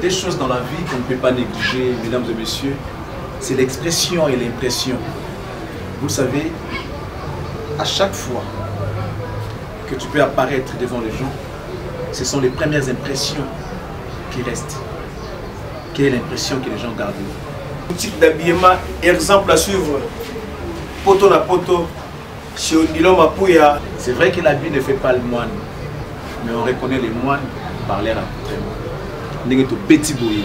Des choses dans la vie qu'on ne peut pas négliger, mesdames et messieurs, c'est l'expression et l'impression. Vous savez, à chaque fois que tu peux apparaître devant les gens, ce sont les premières impressions qui restent. Quelle est l'impression que les gens gardent? Boutique d'habillement, exemple à suivre. Poto na poto, chez Odilon Mapouya. C'est vrai que l'habit ne fait pas le moine, mais on reconnaît les moines par leur accoutrement. Nous sommes petit bouillé.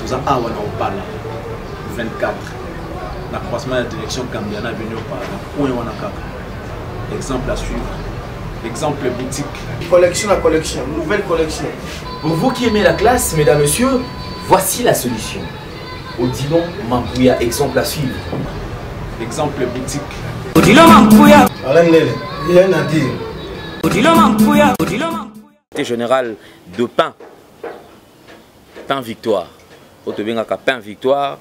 Nous sommes à 24. La croisement de la direction Cambiana venu par exemple à suivre. Exemple boutique. Collection à collection, nouvelle collection. Pour vous qui aimez la classe, mesdames, messieurs, voici la solution. Odilon Mapouya, exemple à suivre. Exemple boutique. Odilon Mapouya. Rien à dire. Odilon Mapouya. Odilon Mapouya. Général de pain victoire autobengaka pain victoire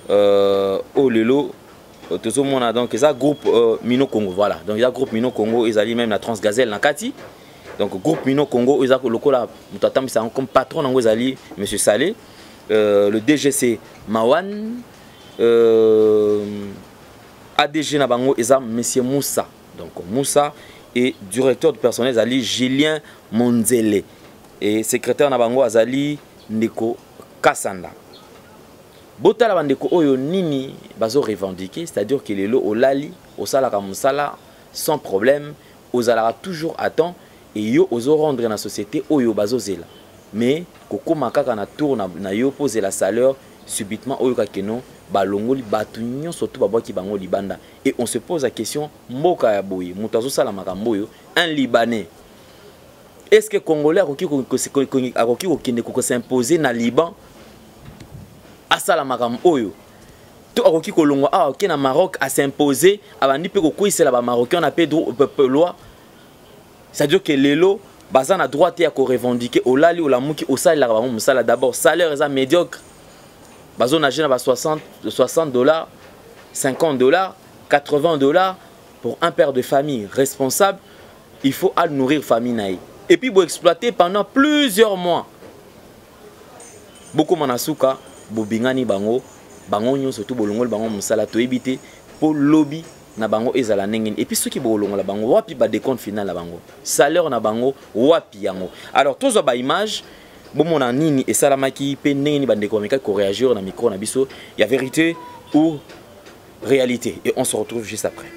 au lelo tozomona donc ça groupe Mino Congo, voilà, donc il y a groupe Mino Congo, ils allaient même la Transgazelle na kati, donc groupe Mino Congo ils a lokola mutata misa comme patron nango ezali monsieur Salé, le DGC Mawan, ADG na bango eza monsieur Moussa, donc Moussa, et directeur du personnel Azali Julien Monzele et secrétaire Nabango Azali Ndeko Kassanda. Botala bandeko oyo nini bazo revendiquer, c'est-à-dire que lelo olali osalaka musala sans problème, ozalaka toujours à temps et yo ozo rendre na société oyo bazo zela. Mais kokoma kaka na tour na yo poser la salaire subitement oyo kakeno balongoli batu nyonso to babwaki bango libanda, et on se pose la question mboka ya boye mutu azosala makambo oyo un Libanais, est-ce que Congolais akoki kokende s'imposer na Liban asala makambo oyo to akoki kolongwa ok na Maroc à s'imposer abandi pe kokoisela ba Marocain na pe loi, c'est-à-dire que lelo baza na droit ya ko revendiquer olali olamuki osala ba musala, d'abord salaire eza médiocre. Bazo nagé na 60 $, 50 $, 80 $ pour un père de famille responsable. Il faut à nourrir famille naïe. Et puis vous exploiter pendant plusieurs mois. Beaucoup manasuka, bobingani bango, bango nyo surtout bolongol bango musala to éviter pour lobby na bango ezala nengeni. Et puis ceux qui bolongo la bango wapi ba décompte final la bango. Salaire na bango wapi yango. Alors tous ba image bon mon nini et salamaki pe neni bandeko meka ko réagir na micro na biso, il y a vérité ou réalité, et on se retrouve juste après.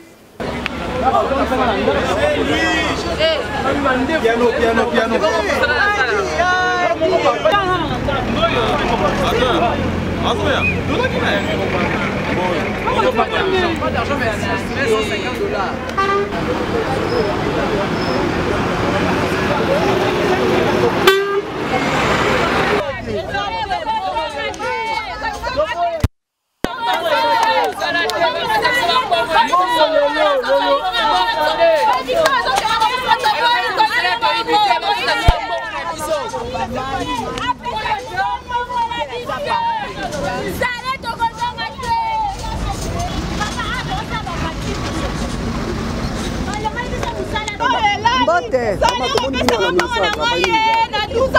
te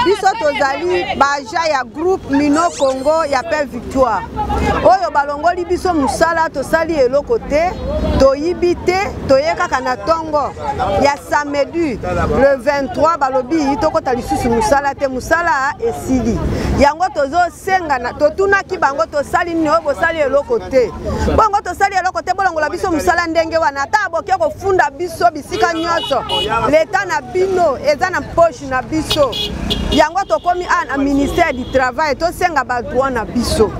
biso tozali baja ya groupe Mino Congo ya Paix Victoire oyo balongoli biso musala tosali eloko te toyibi te toye kaka na tongo ya samedi le 23 balobi tokota lisusu musala te musala esili yango tozosenga na totunaki bango tosali nini oyo bosali eloko te bongo tosali eloko te bolongola biso musala ndenge wana ata boke kofunda biso bisika nyonso leta na bino eza na poche na biso yango tokomi na ministère du travail tosenga ba droit na biso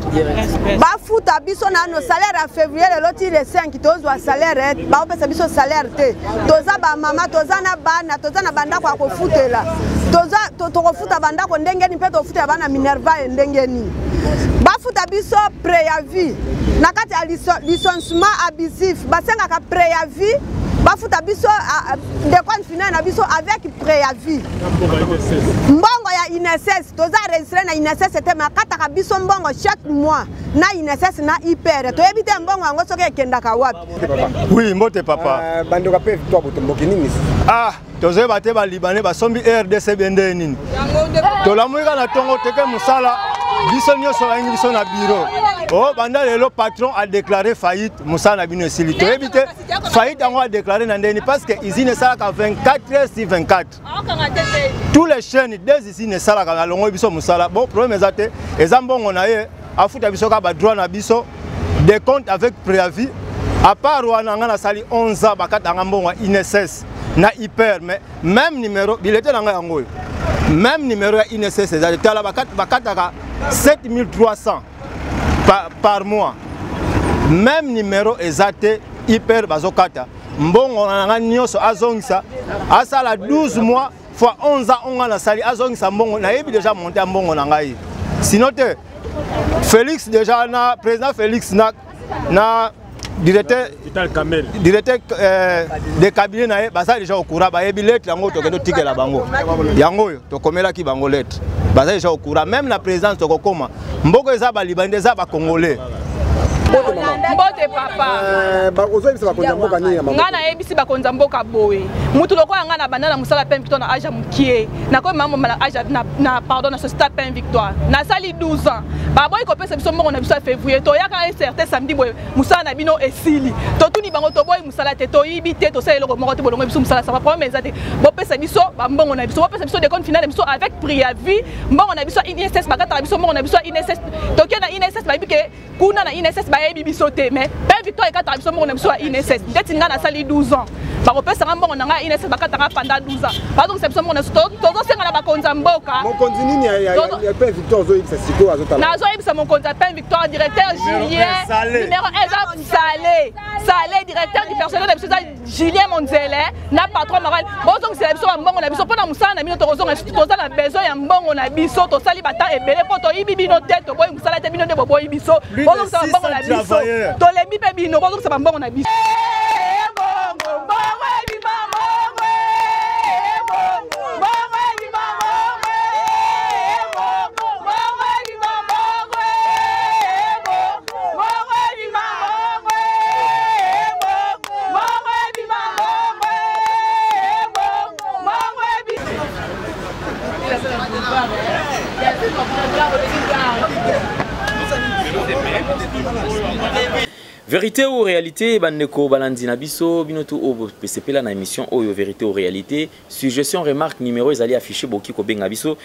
bafuta biso na no salaire à février le loti le 5 tozwa salaire ba opesa biso salaire te toza ba mama toza na bana toza na bandako ya kofutela toza tokofuta bandako ndenge ni pe tofuta bana Minerva ndenge ni bafuta biso préavis na kati ya licenciement abusif basenga ka préavis bafuta biso de compte final na biso avec préavis mbongo ya INSS toza registré na INSS te makataka biso mbongo chaque mois na INSS na IPR toyebi te mbongo yango soki ekendaka wapi. Oui mbote papa bandoka pe victoire botomboki nini tozoye bate balibane basombi RDC bende nini tolamuika na tongo teke musala biso nyonso bangi biso na bureau oh banda lelo patron a déclaré faillite musala na bino esili toyebi te faillite yango a déclaré na ndeni parce que usine esalaka 24 heures sur 24 tous les chaînes des usines esalaka na longo biso musala bon problème eza te eza mbongo na ye afuta biso ka ba droit na biso des comptes avec préavis à part wana nga na sali 11 ans bakata nga mbongo INSS na hyper mais même numéro il était dans yango même numéro ya INSS eza tala bakata 7300 par mois même numéro exact hyper bazokata mbongo nga nyonso azongisa asala 12 mois fois 11 ans on a sali azongisa mbongo na yebi déjà monté mbongo na ngai sinon te Félix déjà na président Félix na directeur de cabinet na basa déjà au courant ba yebi lettre yango to kendo tikela bango yango to komela ki bango lettre basa déjà au courant même la présidence to kokoma mboko eza ba libandais za ba congolais mbote papa bakozobisa bakonza mboka nini mama ngana yebisi bakonza mboka boye mutu lokola ngana bandana musala Paix Victoire na âge mukie na ko maman na âge na pardon na société Paix Victoire na sali 12 ans baboy ko pesa biso mbongo na biso février to yaka un certain samedi boye musala na bino esili to tuni bango to boy musala te to yibite to sala eloko moko te bolongo biso musala ça va problème ezate bo pesa biso ba mbongo na biso bo pesa biso de compte final biso avec préavis mbongo na biso INSS bakata biso mbongo na biso INSS to ke na INSS ba bike kuna na INSS ba yebi biso te mais Paix Victoire ekata biso mbongo na biso INSS ndeti nga na sali 12 ans bakopesa mbongo na nga INSS bakata pendant 12 ans pardon c'est biso mbongo na to senga na bakonza mboka mon continue ya Paix Victoire zo yibisa siko azotala na zo yibisa mon compte Paix Victoire directeur Julien numéro 1 Salé directeur du personnel de biso Julien Monzele na patron moral bozo c'est biso mbongo na biso pona musala na bino to kozonga toza na besoin ya mbongo na biso to sali bata ebele po to yibi bino te to boy musala te bino de boy biso bozo c'est mbongo na biso to lembi pe bino bozo c'est mbongo na biso Vérité ou réalité, bandeko balandi na biso binoto o PCP la na émission Oyo Vérité ou réalité. Suggestion remarque numéro ils allaient afficher boki ko benga biso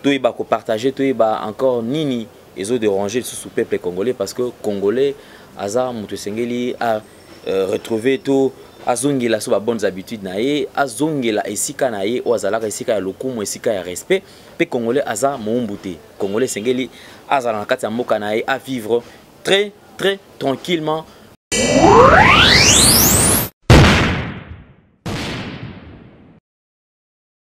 to iba ko partager to iba encore nini ezo déranger sous peuple congolais parce que congolais aza mutu sengeli a retrouver to azongela so ba bonnes habitudes na ye azongela esika na ye o azalaka esika ya lokumu esika ya respect pe congolais aza moumbuté congolais sengeli azala na kati ya mboka na ye à vivre très tranquillement.